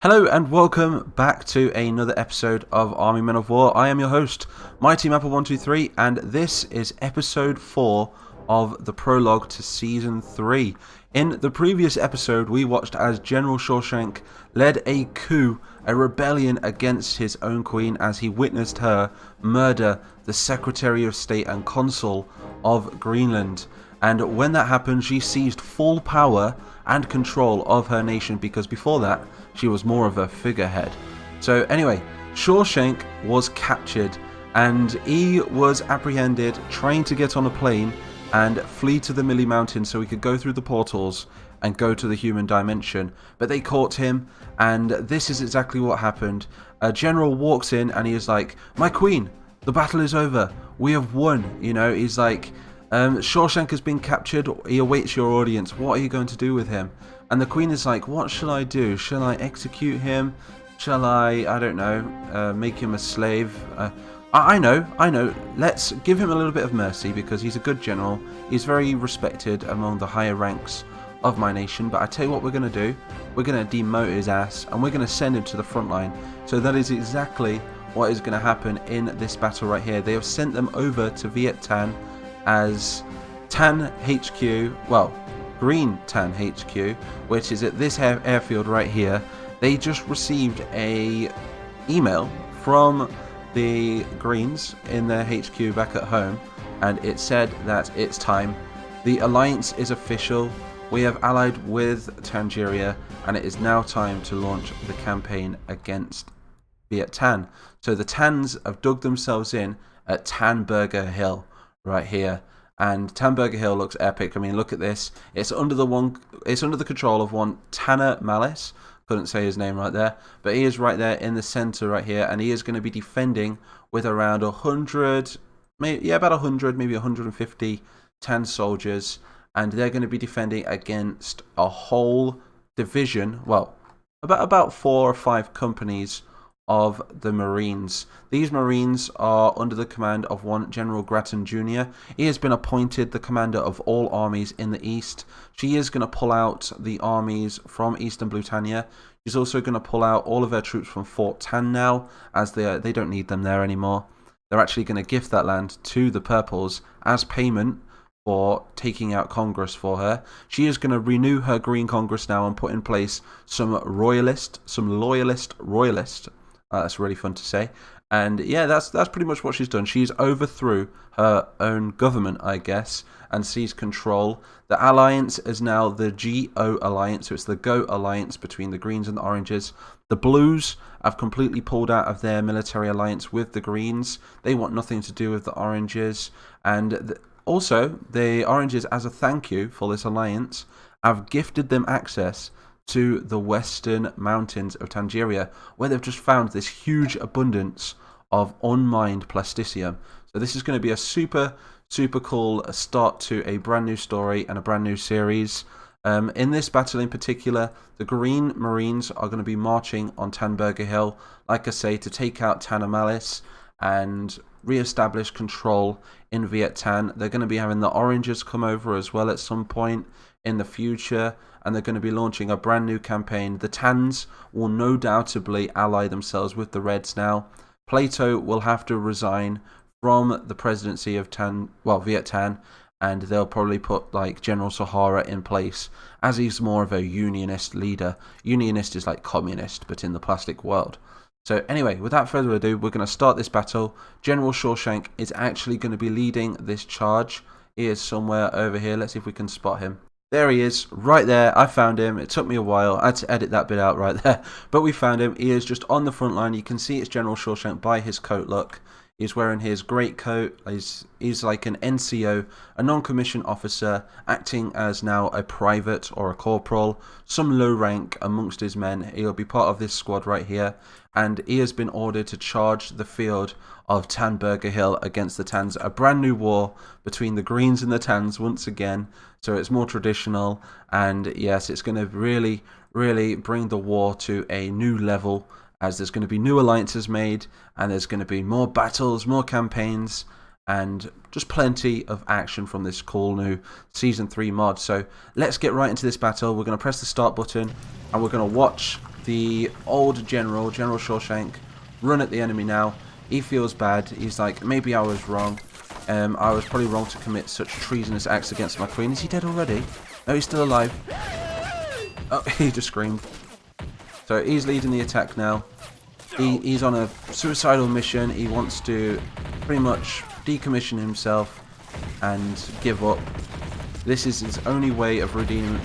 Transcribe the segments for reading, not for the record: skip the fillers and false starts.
Hello and welcome back to another episode of Army Men of War. I am your host, Mighty Mapper123, and this is episode 4 of the prologue to season 3. In the previous episode, we watched as General Shawshank led a coup, a rebellion against his own queen, as he witnessed her murder the Secretary of State and Consul of Greenland. And when that happened, she seized full power and control of her nation, because before that, she was more of a figurehead. So anyway, Shawshank was captured and he was apprehended, trying to get on a plane and flee to the Millie Mountains so he could go through the portals and go to the human dimension. But they caught him, and this is exactly what happened. A general walks in and he is like, "My queen, the battle is over. We have won." You know, he's like, Shawshank has been captured. He awaits your audience. What are you going to do with him? And the queen is like, "What shall I do? Shall I execute him? Shall I don't know, make him a slave? I know. Let's give him a little bit of mercy because he's a good general. He's very respected among the higher ranks of my nation. But I tell you what we're going to do. We're going to demote his ass and we're going to send him to the front line." So that is exactly what is going to happen in this battle right here. They have sent them over to Viettan as Tan HQ, well, Green Tan HQ, which is at this airfield right here. They just received a email from the Greens in their HQ back at home, and it said that it's time. The alliance is official. We have allied with Tangeria, and it is now time to launch the campaign against Viettan. So the Tans have dug themselves in at Tanburger Hill right here, and Tanburger Hill looks epic. I mean, look at this. It's under the control of one Tanner Malice. Couldn't say his name right there, but he is right there in the center right here, and he is going to be defending with around 100, about 100, maybe 150 Tan soldiers, and they're going to be defending against a whole division, well, about 4 or 5 companies of the Marines. These Marines are under the command of one General Grattan Jr. He has been appointed the commander of all armies in the East. She is going to pull out the armies from Eastern Britannia. She's also going to pull out all of her troops from Fort Tan now, as they don't need them there anymore. They're actually going to gift that land to the Purples as payment for taking out Congress for her. She is going to renew her Green Congress now and put in place some loyalist. That's really fun to say. And yeah, that's pretty much what she's done. She's overthrew her own government, I guess, and seized control. The alliance is now the GO alliance, so it's the Go alliance between the Greens and the Oranges. The Blues have completely pulled out of their military alliance with the Greens. They want nothing to do with the Oranges. And also, the Oranges, as a thank you for this alliance, have gifted them access to the western mountains of Tangeria, where they've just found this huge abundance of unmined plasticium. So this is going to be a super cool start to a brand new story and a brand new series. In this battle in particular, the Green Marines are going to be marching on Tanburger Hill, like I say, to take out Tanner Malice and re-establish control in Viettan. They're going to be having the Oranges come over as well at some point in the future, and they're going to be launching a brand new campaign. The Tans will no doubtably ally themselves with the Reds now. Plato will have to resign from the presidency of Viettan, and they'll probably put like General Sahara in place, as he's more of a unionist leader. Unionist is like communist, but in the plastic world. So anyway, without further ado, we're going to start this battle. General Shawshank is actually going to be leading this charge. He is somewhere over here. Let's see if we can spot him. There he is, right there. I found him. It took me a while. I had to edit that bit out right there. But we found him. He is just on the front line. You can see it's General Shawshank by his coat look. He's wearing his great coat. He's like an NCO, a non-commissioned officer, acting as now a private or a corporal, some low rank amongst his men. He'll be part of this squad right here. And he has been ordered to charge the field of Tanburger Hill against the Tans. A brand new war between the Greens and the Tans once again. So it's more traditional. And yes, it's going to really bring the war to a new level, as there's going to be new alliances made, and there's going to be more battles, more campaigns, and just plenty of action from this cool new Season 3 mod. So let's get right into this battle. We're going to press the start button, and we're going to watch the old General Shawshank, run at the enemy now. He feels bad. He's like, maybe I was wrong. I was probably wrong to commit such treasonous acts against my queen. Is he dead already? No, he's still alive. Oh, he just screamed. So he's leading the attack now. He's on a suicidal mission. He wants to pretty much decommission himself and give up. This is his only way of redeeming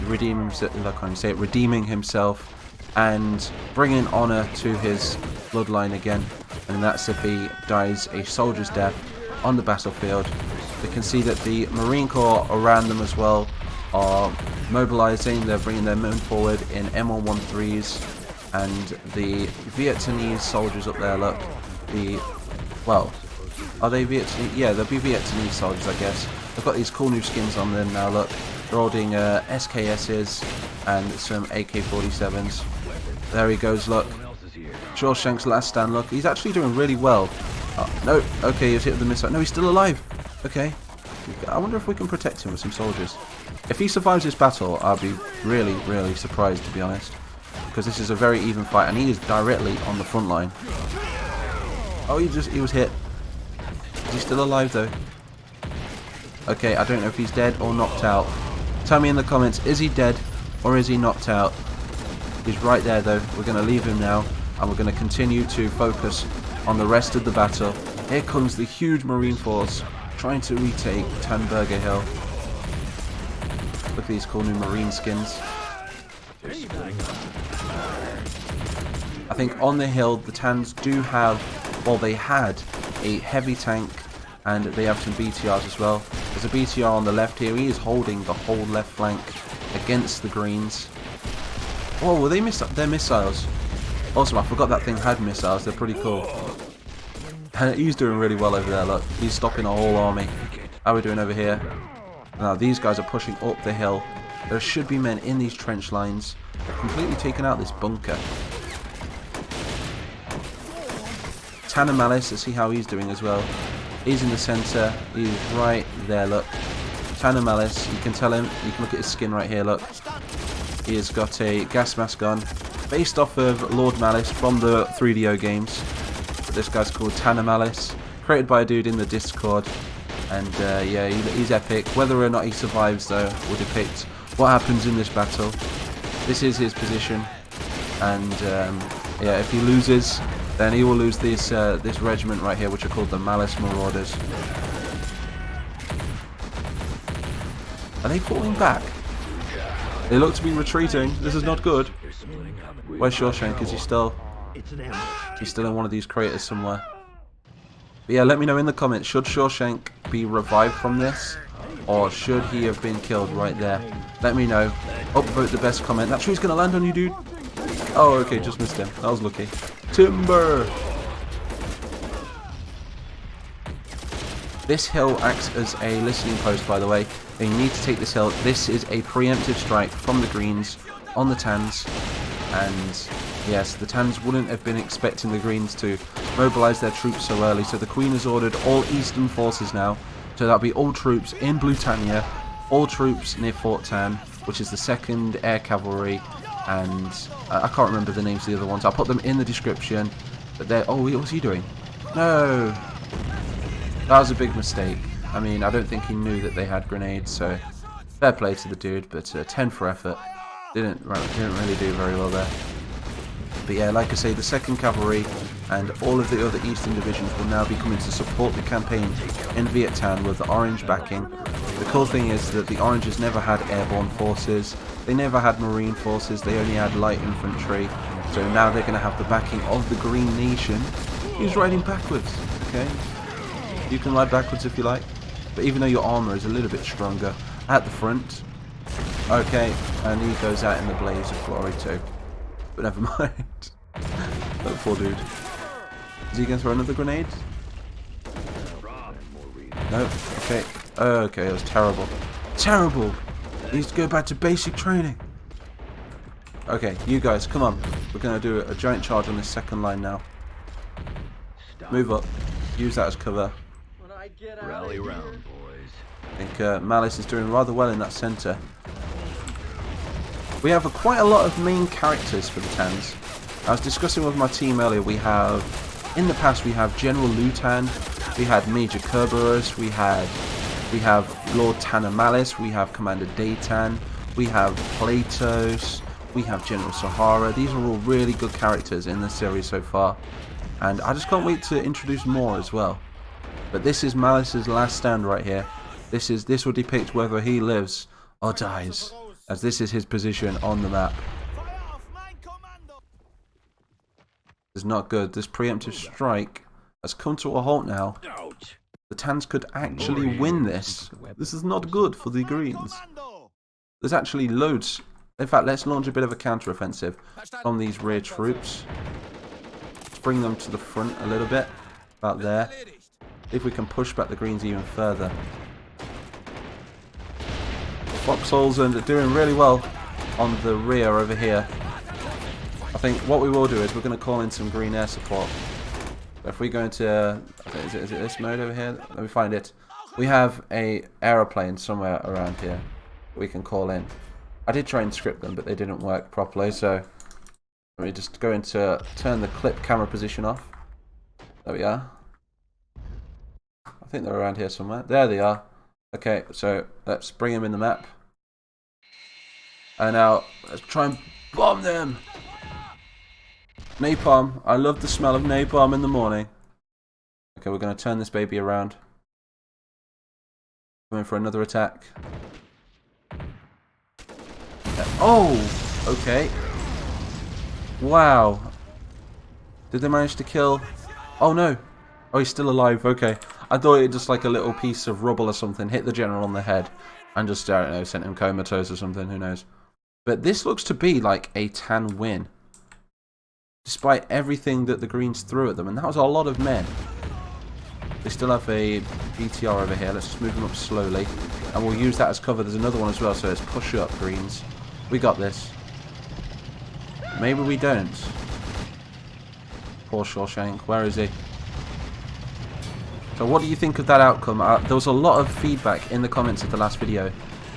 himself and bringing honor to his bloodline again. And that's if he dies a soldier's death on the battlefield. We can see that the Marine Corps around them as well are mobilizing. They're bringing their men forward in M113s. And the Vietnamese soldiers up there, look, well, are they Vietnamese? Yeah, they'll be Vietnamese soldiers, I guess. They've got these cool new skins on them now, look. They're holding SKSs and some AK-47s. There he goes, look. Shawshank's last stand, look. He's actually doing really well. Oh, no, okay, he's hit with the missile. No, he's still alive. Okay. I wonder if we can protect him with some soldiers. If he survives this battle, I'll be really, really surprised, to be honest. Because this is a very even fight, and he is directly on the front line. Oh, he was hit. Is he still alive though? Okay, I don't know if he's dead or knocked out. Tell me in the comments, is he dead or is he knocked out? He's right there though. We're going to leave him now, and we're going to continue to focus on the rest of the battle. Here comes the huge Marine force trying to retake Tanburger Hill. Look at these cool new Marine skins. I think on the hill the Tans do have, well, they had a heavy tank and they have some BTRs as well. There's a BTR on the left here. He is holding the whole left flank against the Greens. Oh, well, they missed their missiles. Awesome, I forgot that thing had missiles. They're pretty cool. And he's doing really well over there, look. He's stopping a whole army. How are we doing over here? Now, these guys are pushing up the hill. There should be men in these trench lines. They've completely taken out this bunker. Malice, let's see how he's doing as well. He's in the centre. He's right there, look. Malice, you can tell him. You can look at his skin right here, look. He has got a gas mask on. Based off of Lord Malice from the 3DO games. But this guy's called Malice. Created by a dude in the Discord. And yeah, he's epic. Whether or not he survives, though, will depict what happens in this battle. This is his position. And yeah, if he loses, then he will lose this this regiment right here, which are called the Malice Marauders. Are they falling back? They look to be retreating. This is not good. Where's Shawshank? Is he still? He's still in one of these craters somewhere. But yeah, let me know in the comments. Should Shawshank be revived from this, or should he have been killed right there? Let me know. Upvote the best comment. That tree's gonna land on you, dude. Oh, okay, just missed him. That was lucky. Timber! This hill acts as a listening post, by the way. They need to take this hill. This is a preemptive strike from the Greens on the Tans. And yes, the Tans wouldn't have been expecting the Greens to mobilise their troops so early. So the Queen has ordered all Eastern forces now. So that'll be all troops in Britannia, all troops near Fort Tan, which is the 2nd Air Cavalry. And I can't remember the names of the other ones. I'll put them in the description. But they're... Oh, what's he doing? No! That was a big mistake. I mean, I don't think he knew that they had grenades, so fair play to the dude, but 10 for effort. Didn't really do very well there. But yeah, like I say, the 2nd Cavalry and all of the other Eastern divisions will now be coming to support the campaign in Viettan with the Orange backing. The cool thing is that the Oranges never had airborne forces, they never had marine forces, they only had light infantry. So now they're going to have the backing of the Green Nation. He's riding backwards, okay? You can ride backwards if you like, but even though your armour is a little bit stronger at the front. Okay, and he goes out in the blaze of glory too. But never mind. That poor dude. Is he going to throw another grenade? No? Okay. Okay, that was terrible. Terrible! He needs to go back to basic training. Okay, you guys, come on. We're going to do a giant charge on this 2nd line now. Move up. Use that as cover. Rally round, boys. I think Malice is doing rather well in that centre. We have quite a lot of main characters for the Tans. I was discussing with my team earlier, we have, in the past we have General Lutan, we had Major Kerberos, we have Lord Tanner Malice, we have Commander Viettan, we have Platos, we have General Sahara. These are all really good characters in the series so far, and I just can't wait to introduce more as well. But this is Malice's last stand right here. This will depict whether he lives or dies, as this is his position on the map. This is not good. This preemptive strike has come to a halt now. The Tans could actually win this. This is not good for the Greens. There's actually loads. In fact, let's launch a bit of a counter-offensive from these rear troops. Let's bring them to the front a little bit. About there. See if we can push back the Greens even further. Foxholes are doing really well on the rear over here. I think what we will do is we're going to call in some green air support. So if we go into, is it this mode over here? Let me find it. We have a aeroplane somewhere around here that we can call in. I did try and script them, but they didn't work properly. So let me just go into turn the clip camera position off. There we are. I think they're around here somewhere. There they are. Okay, so let's bring them in the map. And now let's try and bomb them. Napalm. I love the smell of napalm in the morning. Okay, we're going to turn this baby around. Going for another attack. Oh! Okay. Wow. Did they manage to kill? Oh no. Oh, he's still alive. Okay. I thought it just like a little piece of rubble or something hit the general on the head and just, I don't know, sent him comatose or something. Who knows? But this looks to be like a Tan win. Despite everything that the Greens threw at them. And that was a lot of men. They still have a BTR over here. Let's just move them up slowly. And we'll use that as cover. There's another one as well. So let's push up, Greens. We got this. Maybe we don't. Poor Shawshank. Where is he? So what do you think of that outcome? There was a lot of feedback in the comments of the last video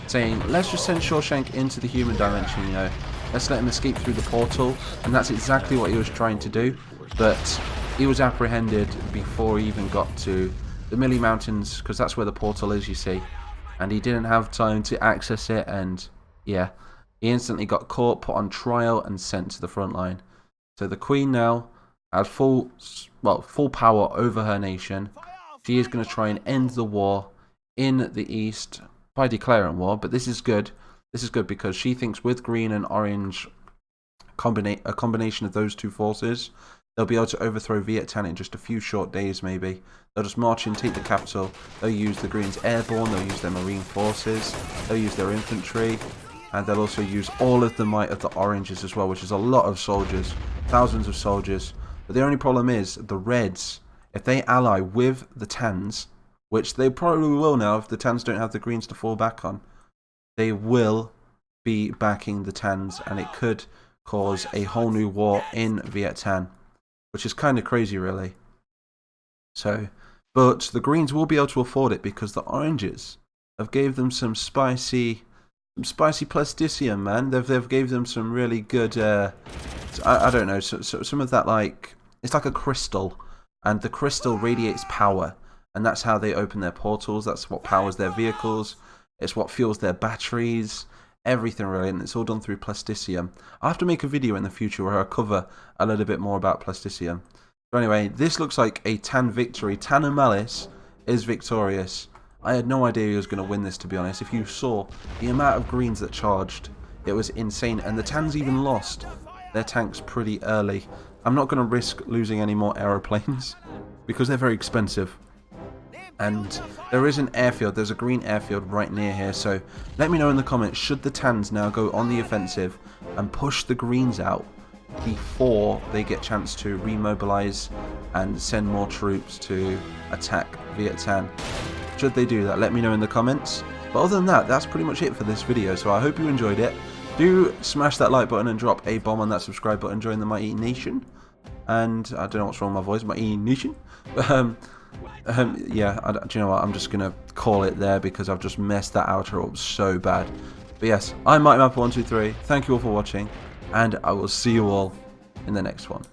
saying, let's just send Shawshank into the human dimension, you know. Let's let him escape through the portal. And that's exactly what he was trying to do. But he was apprehended before he even got to the Millie Mountains, because that's where the portal is, you see. And he didn't have time to access it, and yeah. He instantly got caught, put on trial, and sent to the front line. So the Queen now has full power over her nation. She is going to try and end the war in the East by declaring war, but this is good. This is good because she thinks with green and orange, a combination of those two forces, they'll be able to overthrow Viettan in just a few short days maybe. They'll just march in, take the capital, they'll use the Greens airborne, they'll use their marine forces, they'll use their infantry, and they'll also use all of the might of the oranges as well, which is a lot of soldiers, thousands of soldiers. But the only problem is the Reds, if they ally with the Tans, which they probably will now if the Tans don't have the Greens to fall back on, they will be backing the Tans, and it could cause a whole new war in Viettan, which is kind of crazy really. So, but the Greens will be able to afford it because the oranges have gave them some spicy plasticium, man. They've gave them some really good, I don't know, so some of that, like, it's like a crystal, and the crystal radiates power, and that's how they open their portals, that's what powers their vehicles, it's what fuels their batteries, everything really, and it's all done through plasticium. I'll have to make a video in the future where I cover a little bit more about plasticium. So anyway, this looks like a Tan victory. Tanner Malice is victorious. I had no idea he was going to win this, to be honest. If you saw the amount of Greens that charged, it was insane. And the Tans even lost their tanks pretty early. I'm not going to risk losing any more aeroplanes because they're very expensive. And there is an airfield. There's a green airfield right near here. So let me know in the comments, should the Tans now go on the offensive and push the Greens out before they get a chance to remobilize and send more troops to attack Viettan? Should they do that? Let me know in the comments. But other than that, that's pretty much it for this video. So I hope you enjoyed it. Do smash that like button and drop a bomb on that subscribe button. Join the Mighty Nation. And I don't know what's wrong with my voice, Mighty Nation. But yeah, do you know what? I'm just going to call it there because I've just messed that outro up so bad. But yes, I'm Mighty Mapper123. Thank you all for watching. And I will see you all in the next one.